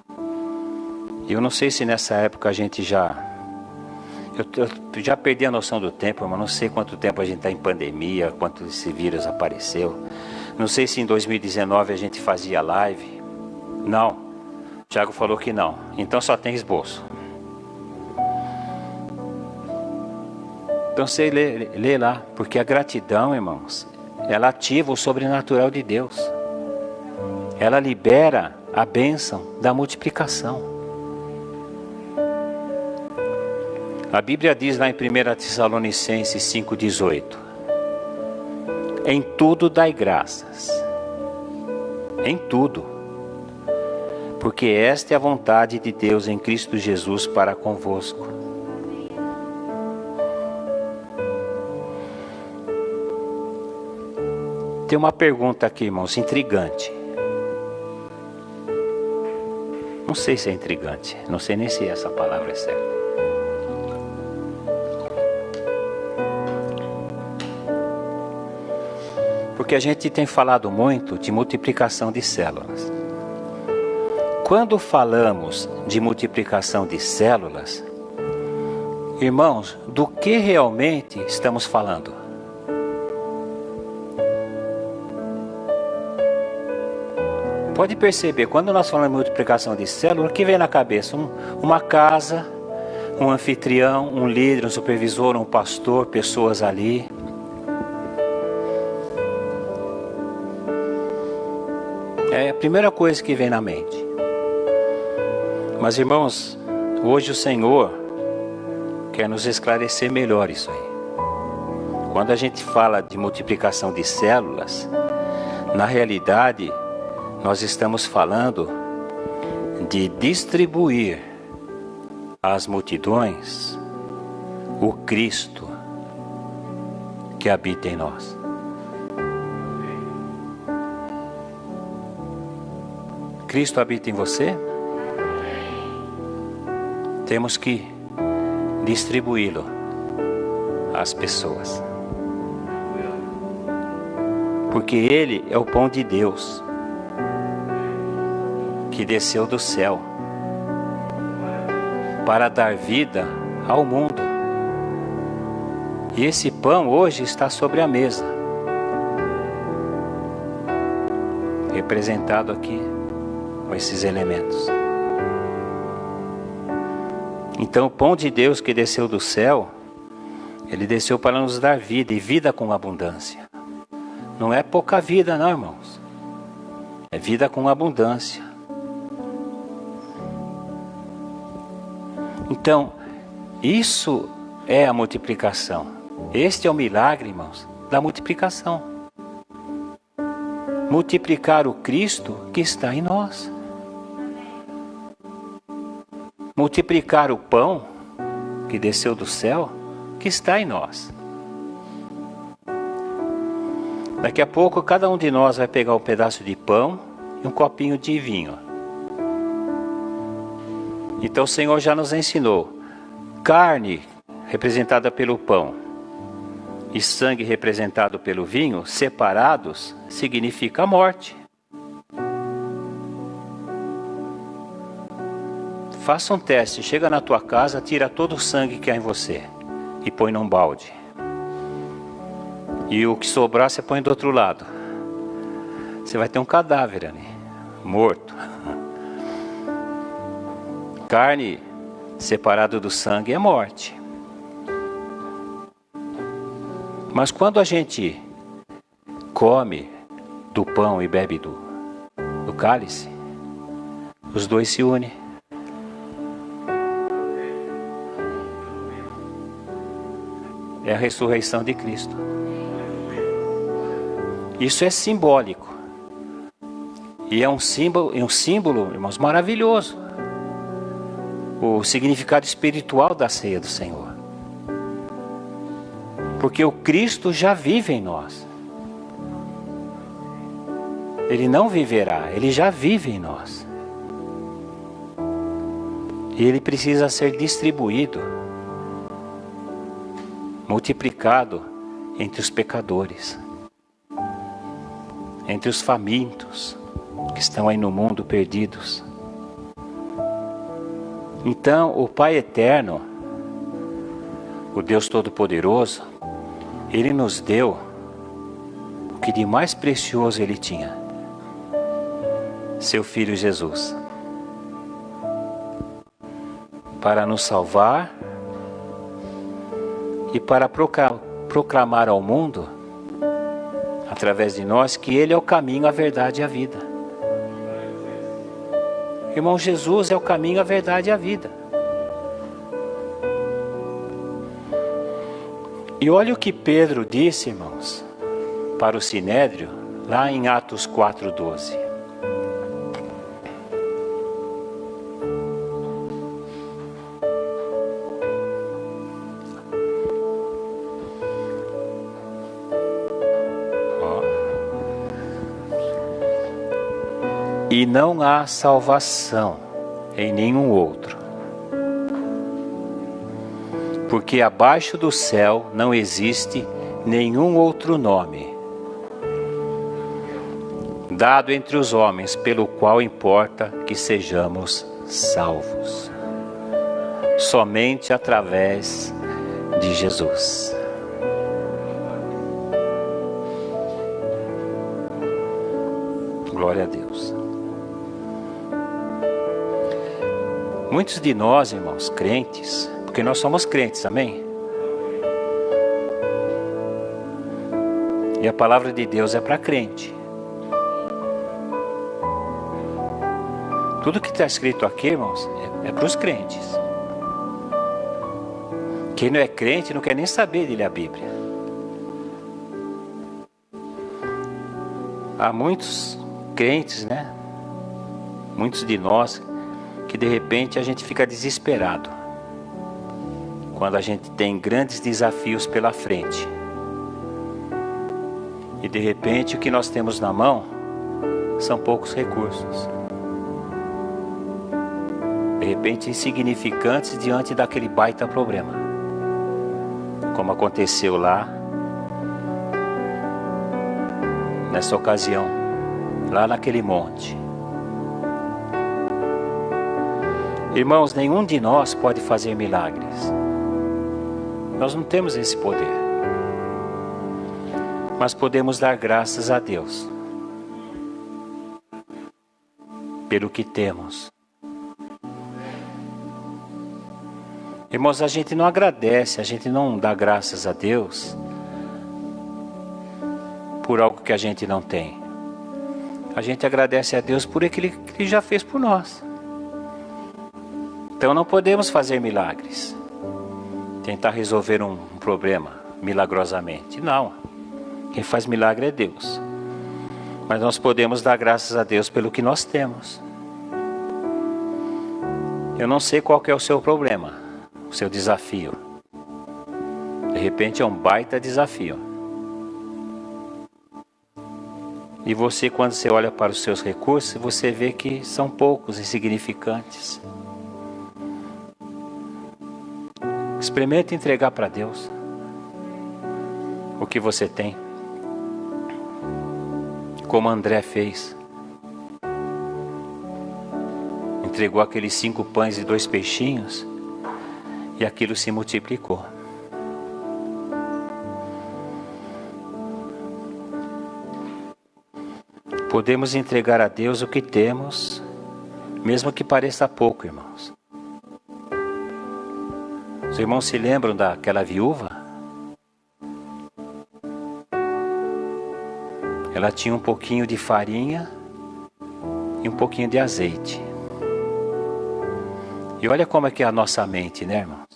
Eu não sei se nessa época a gente já... Eu já perdi a noção do tempo, mas não sei quanto tempo a gente está em pandemia, quanto esse vírus apareceu. Não sei se em 2019 a gente fazia live. Não. O Thiago falou que não. Então só tem esboço. Então você lê lá, porque a gratidão, irmãos, ela ativa o sobrenatural de Deus. Ela libera a bênção da multiplicação. A Bíblia diz lá em 1 Tessalonicenses 5,18: em tudo dai graças. Em tudo. Porque esta é a vontade de Deus em Cristo Jesus para convosco. Tem uma pergunta aqui, irmãos, intrigante. Não sei se é intrigante. Não sei nem se essa palavra é certa. Porque a gente tem falado muito de multiplicação de células. quando falamos de multiplicação de células, irmãos, do que realmente estamos falando? Pode perceber, quando nós falamos de multiplicação de células, o que vem na cabeça? Uma casa, um anfitrião, um líder, um supervisor, um pastor, pessoas ali. É a primeira coisa que vem na mente. Mas, irmãos, hoje o Senhor quer nos esclarecer melhor isso aí. Quando a gente fala de multiplicação de células, na realidade, nós estamos falando de distribuir às multidões o Cristo que habita em nós. Cristo habita em você? Temos que distribuí-lo às pessoas. Porque Ele é o pão de Deus que desceu do céu para dar vida ao mundo. E esse pão hoje está sobre a mesa, representado aqui com esses elementos. Então o pão de Deus que desceu do céu, ele desceu para nos dar vida, e vida com abundância. Não é pouca vida não, irmãos. É vida com abundância. Então, isso é a multiplicação. Este é o milagre, irmãos, da multiplicação. Multiplicar o Cristo que está em nós. Multiplicar o pão que desceu do céu, que está em nós. Daqui a pouco cada um de nós vai pegar um pedaço de pão e um copinho de vinho. Então o Senhor já nos ensinou. Carne representada pelo pão e sangue representado pelo vinho, separados, significa a morte. Faça um teste, chega na tua casa, tira todo o sangue que há em você e põe num balde. E o que sobrar você põe do outro lado. Você vai ter um cadáver ali, morto. Carne separada do sangue é morte. Mas quando a gente come do pão e bebe do cálice, os dois se unem. É a ressurreição de Cristo. Isso é simbólico. E é um símbolo, irmãos, maravilhoso. O significado espiritual da ceia do Senhor. Porque o Cristo já vive em nós. Ele não viverá, ele já vive em nós. E ele precisa ser distribuído, multiplicado entre os pecadores, entre os famintos que estão aí no mundo perdidos. Então o Pai Eterno, o Deus Todo-Poderoso, Ele nos deu o que de mais precioso Ele tinha: seu Filho Jesus, para nos salvar e para proclamar ao mundo, através de nós, que Ele é o caminho, a verdade e a vida. Irmão, Jesus é o caminho, a verdade e a vida. E olha o que Pedro disse, irmãos, para o Sinédrio, lá em Atos 4:12. E não há salvação em nenhum outro, porque abaixo do céu não existe nenhum outro nome dado entre os homens, pelo qual importa que sejamos salvos. Somente através de Jesus. Glória a Deus. Muitos de nós, irmãos, crentes, porque nós somos crentes, amém? E a palavra de Deus é para crente. Tudo que está escrito aqui, irmãos, é para os crentes. Quem não é crente não quer nem saber de ler a Bíblia. Há muitos crentes, né? Muitos de nós que de repente a gente fica desesperado quando a gente tem grandes desafios pela frente. E de repente o que nós temos na mão são poucos recursos. De repente insignificantes diante daquele baita problema. Como aconteceu lá, nessa ocasião, lá naquele monte. Irmãos, nenhum de nós pode fazer milagres. Nós não temos esse poder. Mas podemos dar graças a Deus pelo que temos. Irmãos, a gente não agradece, a gente não dá graças a Deus por algo que a gente não tem. A gente agradece a Deus por aquilo que Ele já fez por nós. Então não podemos fazer milagres, tentar resolver um problema milagrosamente. Não, quem faz milagre é Deus. Mas nós podemos dar graças a Deus pelo que nós temos. Eu não sei qual que é o seu problema, o seu desafio. De repente é um baita desafio. E você, quando você olha para os seus recursos, você vê que são poucos, insignificantes. Experimente entregar para Deus o que você tem, como André fez. Entregou aqueles 5 pães e 2 peixinhos e aquilo se multiplicou. Podemos entregar a Deus o que temos, mesmo que pareça pouco, irmãos. Os irmãos se lembram daquela viúva? Ela tinha um pouquinho de farinha e um pouquinho de azeite. E olha como é que é a nossa mente, né, irmãos?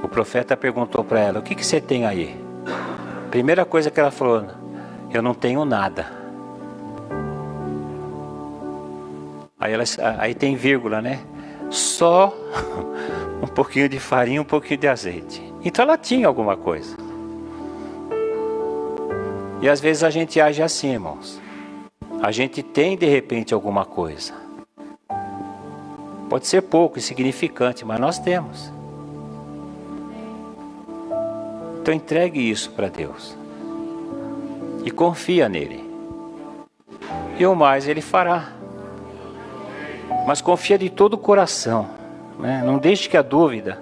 O profeta perguntou para ela: o que você tem aí? Primeira coisa que ela falou: eu não tenho nada. Aí tem vírgula, né? Só um pouquinho de farinha, um pouquinho de azeite. Então ela tinha alguma coisa. E às vezes a gente age assim, irmãos. A gente tem de repente alguma coisa. Pode ser pouco, insignificante, mas nós temos. Então entregue isso para Deus. E confia nele. E o mais Ele fará. Mas confia de todo o coração, né? Não deixe que a dúvida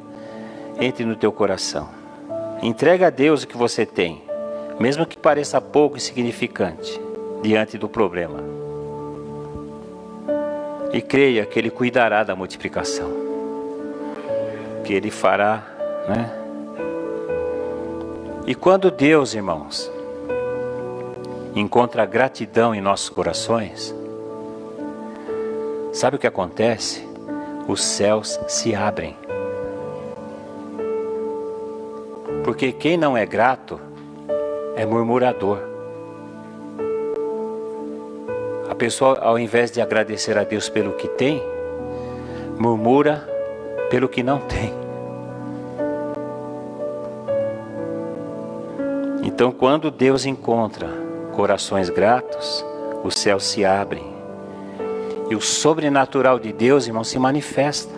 entre no teu coração. Entrega a Deus o que você tem, mesmo que pareça pouco e insignificante, diante do problema. E creia que Ele cuidará da multiplicação. Que Ele fará, né? E quando Deus, irmãos, encontra gratidão em nossos corações, sabe o que acontece? Os céus se abrem. Porque quem não é grato é murmurador. A pessoa, ao invés de agradecer a Deus pelo que tem, murmura pelo que não tem. Então, quando Deus encontra corações gratos, os céus se abrem. E o sobrenatural de Deus, irmão, se manifesta.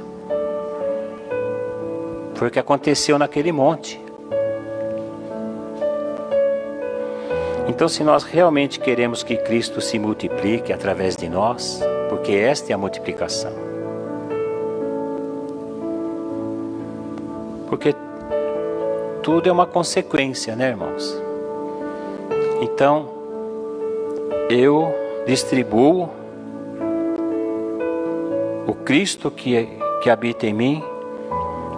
Foi o que aconteceu naquele monte. Então, se nós realmente queremos que Cristo se multiplique através de nós, porque esta é a multiplicação. Porque tudo é uma consequência, né, irmãos? Então, eu distribuo o Cristo que habita em mim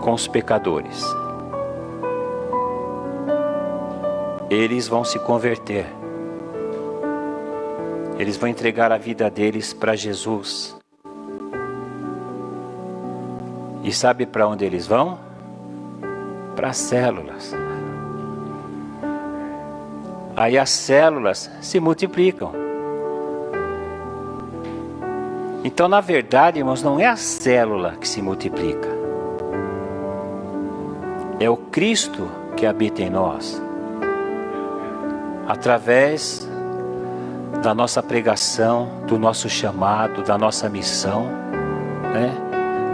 com os pecadores. Eles vão se converter. Eles vão entregar a vida deles para Jesus. E sabe para onde eles vão? Para as células. Aí as células se multiplicam. Então, na verdade, irmãos, não é a célula que se multiplica. É o Cristo que habita em nós. Através da nossa pregação, do nosso chamado, da nossa missão, né,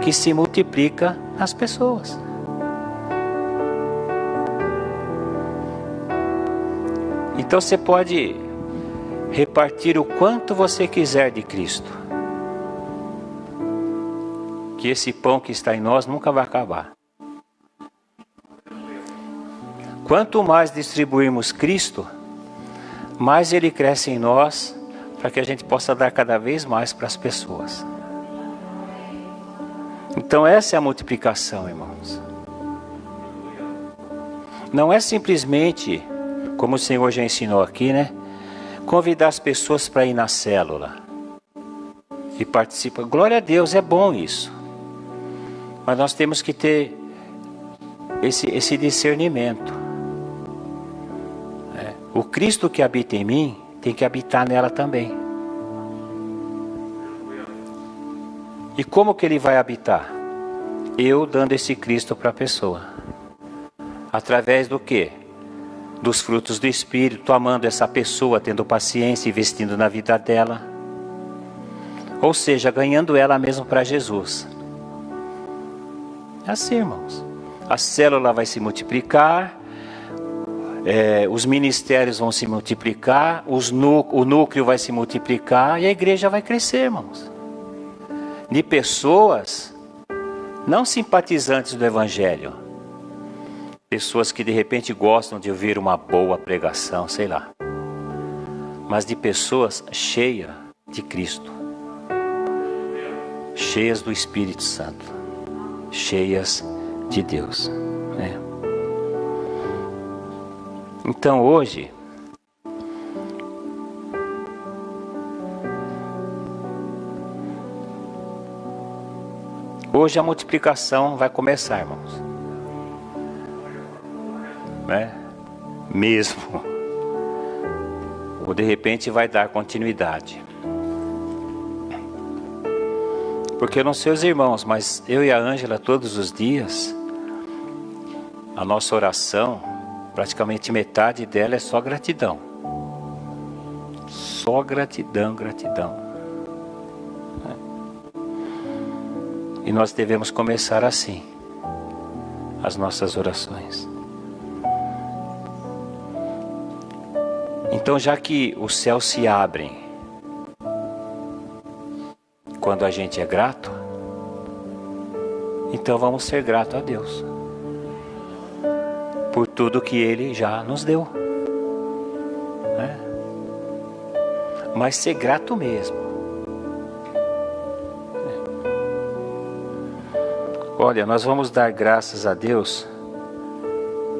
que se multiplica nas pessoas. Então você pode repartir o quanto você quiser de Cristo, que esse pão que está em nós nunca vai acabar. Quanto mais distribuirmos Cristo, mais Ele cresce em nós, para que a gente possa dar cada vez mais para as pessoas. Então essa é a multiplicação, irmãos. Não é simplesmente, como o Senhor já ensinou aqui, né? Convidar as pessoas para ir na célula e participar. Glória a Deus, é bom isso. Mas nós temos que ter esse discernimento. O Cristo que habita em mim tem que habitar nela também. E como que Ele vai habitar? Eu dando esse Cristo para a pessoa. Através do quê? Dos frutos do Espírito, amando essa pessoa, tendo paciência, investindo na vida dela. Ou seja, ganhando ela mesmo para Jesus. É assim, irmãos. A célula vai se multiplicar, os ministérios vão se multiplicar, o núcleo vai se multiplicar e a igreja vai crescer, irmãos. De pessoas não simpatizantes do Evangelho. Pessoas que de repente gostam de ouvir uma boa pregação, sei lá. Mas de pessoas cheias de Cristo. Cheias do Espírito Santo. Cheias de Deus, né? Então hoje, a multiplicação vai começar, irmãos. Né? Mesmo. Ou de repente vai dar continuidade. Porque eu não sei os irmãos, mas eu e a Ângela todos os dias, a nossa oração, praticamente metade dela é só gratidão. Só gratidão, gratidão. E nós devemos começar assim as nossas orações. Então, já que os céus se abrem quando a gente é grato, então vamos ser gratos a Deus por tudo que Ele já nos deu, né? Mas ser grato mesmo. Olha, nós vamos dar graças a Deus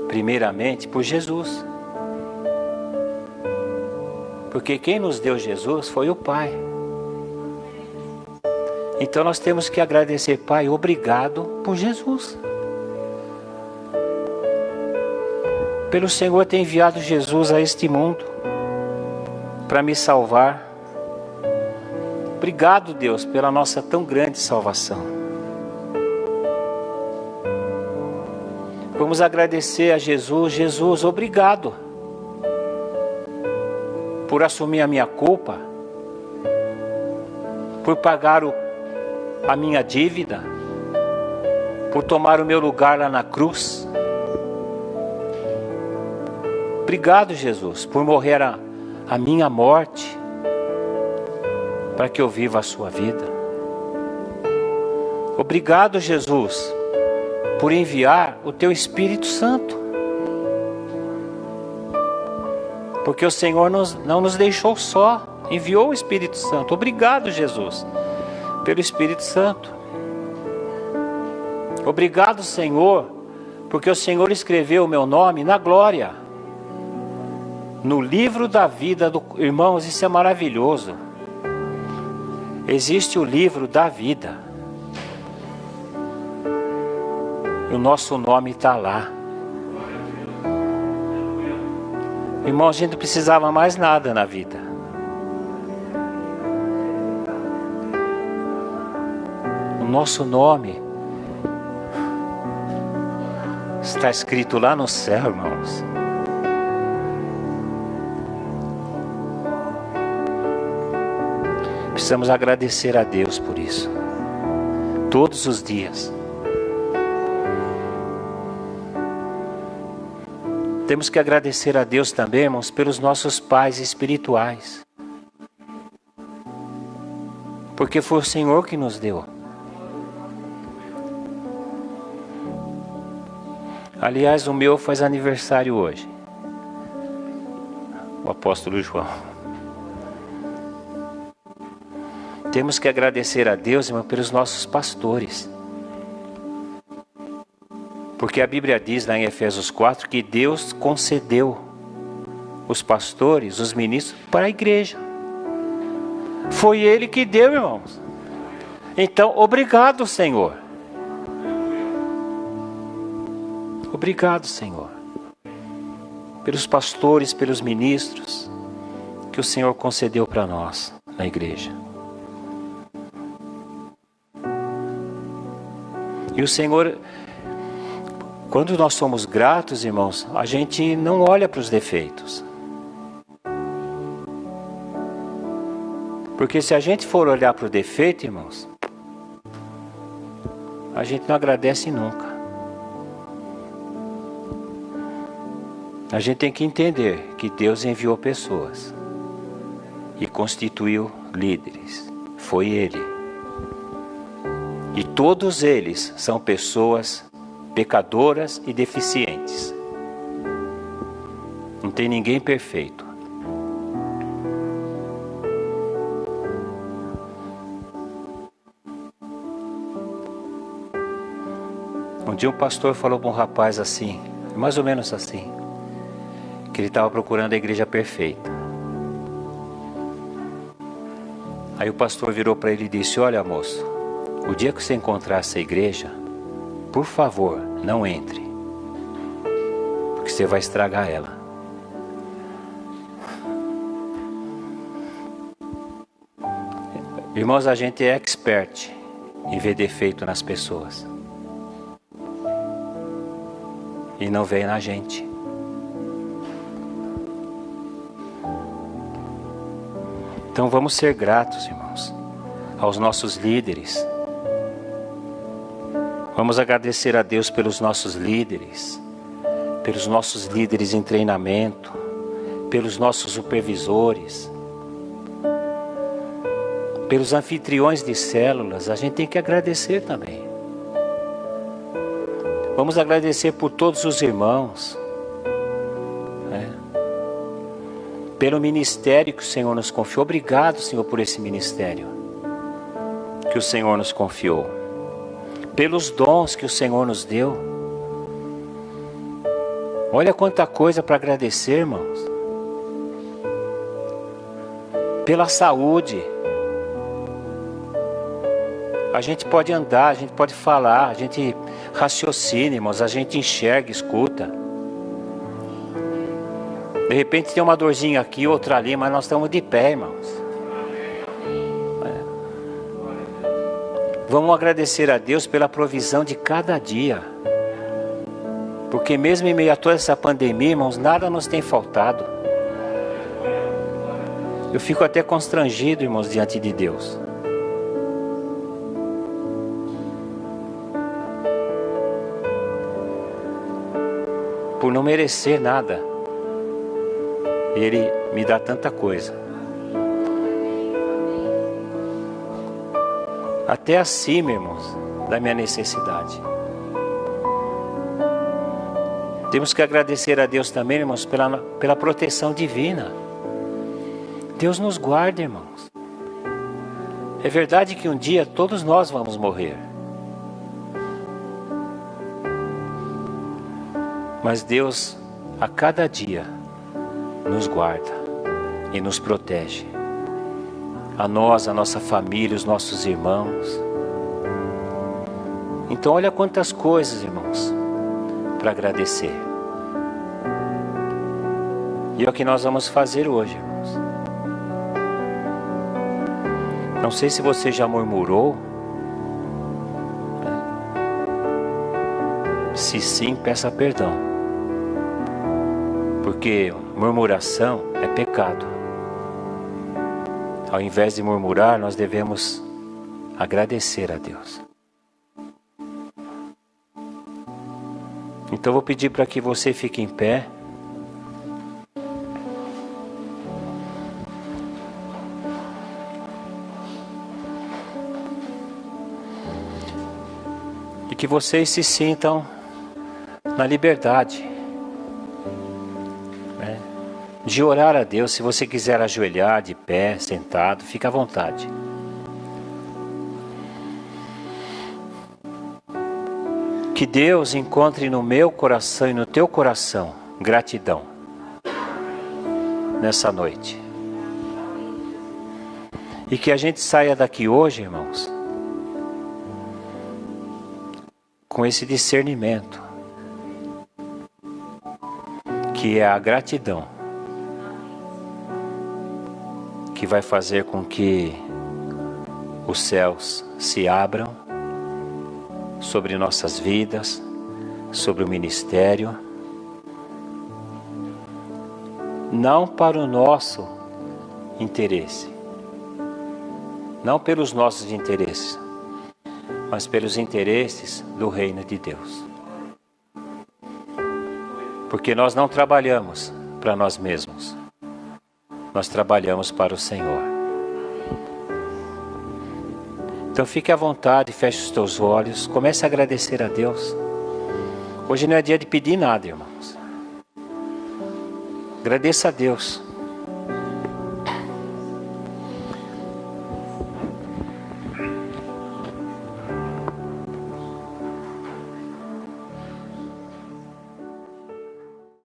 primeiramente por Jesus, porque quem nos deu Jesus foi o Pai. Então nós temos que agradecer, Pai, obrigado por Jesus. Pelo Senhor ter enviado Jesus a este mundo para me salvar. Obrigado, Deus, pela nossa tão grande salvação. Vamos agradecer a Jesus. Jesus, obrigado por assumir a minha culpa, por pagar a minha dívida, por tomar o meu lugar lá na cruz. Obrigado, Jesus, por morrer a minha morte para que eu viva a sua vida. Obrigado, Jesus, por enviar o teu Espírito Santo. Porque o Senhor não nos deixou só, enviou o Espírito Santo. Obrigado, Jesus, pelo Espírito Santo. Obrigado, Senhor, porque o Senhor escreveu o meu nome na glória, no livro da vida do... Irmãos, isso é maravilhoso. Existe o livro da vida. E o nosso nome está lá. Irmão, a gente não precisava mais nada na vida. O nosso nome está escrito lá no céu, irmãos. Precisamos agradecer a Deus por isso. Todos os dias. Temos que agradecer a Deus também, irmãos, pelos nossos pais espirituais. Porque foi o Senhor que nos deu. Aliás, o meu faz aniversário hoje. O apóstolo João. Temos que agradecer a Deus, irmão, pelos nossos pastores. Porque a Bíblia diz lá em Efésios 4 que Deus concedeu os pastores, os ministros, para a igreja. Foi Ele que deu, irmãos. Então, obrigado, Senhor. Obrigado, Senhor. Pelos pastores, pelos ministros que o Senhor concedeu para nós na igreja. E o Senhor... Quando nós somos gratos, irmãos, a gente não olha para os defeitos. Porque se a gente for olhar para o defeito, irmãos, a gente não agradece nunca. A gente tem que entender que Deus enviou pessoas e constituiu líderes. Foi Ele. E todos eles são pessoas pecadoras e deficientes. Não tem ninguém perfeito. Um dia um pastor falou para um rapaz assim, mais ou menos assim, que ele estava procurando a igreja perfeita. Aí o pastor virou para ele e disse: olha, moço, o dia que você encontrar essa igreja, por favor, não entre, porque você vai estragar ela. Irmãos, a gente é expert em ver defeito nas pessoas e não vê na gente. Então vamos ser gratos, irmãos, aos nossos líderes. Vamos agradecer a Deus pelos nossos líderes em treinamento, pelos nossos supervisores, pelos anfitriões de células. A gente tem que agradecer também. Vamos agradecer por todos os irmãos, né? Pelo ministério que o Senhor nos confiou. Obrigado, Senhor, por esse ministério que o Senhor nos confiou. Pelos dons que o Senhor nos deu. Olha quanta coisa para agradecer, irmãos. Pela saúde. A gente pode andar, a gente pode falar, a gente raciocina, irmãos, a gente enxerga, escuta. De repente tem uma dorzinha aqui, outra ali, mas nós estamos de pé, irmãos. Vamos agradecer a Deus pela provisão de cada dia. Porque mesmo em meio a toda essa pandemia, irmãos, nada nos tem faltado. Eu fico até constrangido, irmãos, diante de Deus. Por não merecer nada. E Ele me dá tanta coisa. Até acima, irmãos, da minha necessidade. Temos que agradecer a Deus também, irmãos, pela proteção divina. Deus nos guarda, irmãos. É verdade que um dia todos nós vamos morrer. Mas Deus, a cada dia, nos guarda e nos protege. A nós, a nossa família, os nossos irmãos. Então olha quantas coisas, irmãos, para agradecer. E é o que nós vamos fazer hoje, irmãos. Não sei se você já murmurou. Se sim, peça perdão. Porque murmuração é pecado. Ao invés de murmurar, nós devemos agradecer a Deus. Então eu vou pedir para que você fique em pé. E que vocês se sintam na liberdade, né, de orar a Deus. Se você quiser ajoelhar, de pé, sentado, fica à vontade. Que Deus encontre no meu coração e no teu coração gratidão nessa noite. E que a gente saia daqui hoje, irmãos, com esse discernimento, que é a gratidão, que vai fazer com que os céus se abram sobre nossas vidas, sobre o ministério, não para o nosso interesse, não pelos nossos interesses, mas pelos interesses do reino de Deus. Porque nós não trabalhamos para nós mesmos, nós trabalhamos para o Senhor. Então fique à vontade, feche os teus olhos, comece a agradecer a Deus. Hoje não é dia de pedir nada, irmãos. Agradeça a Deus.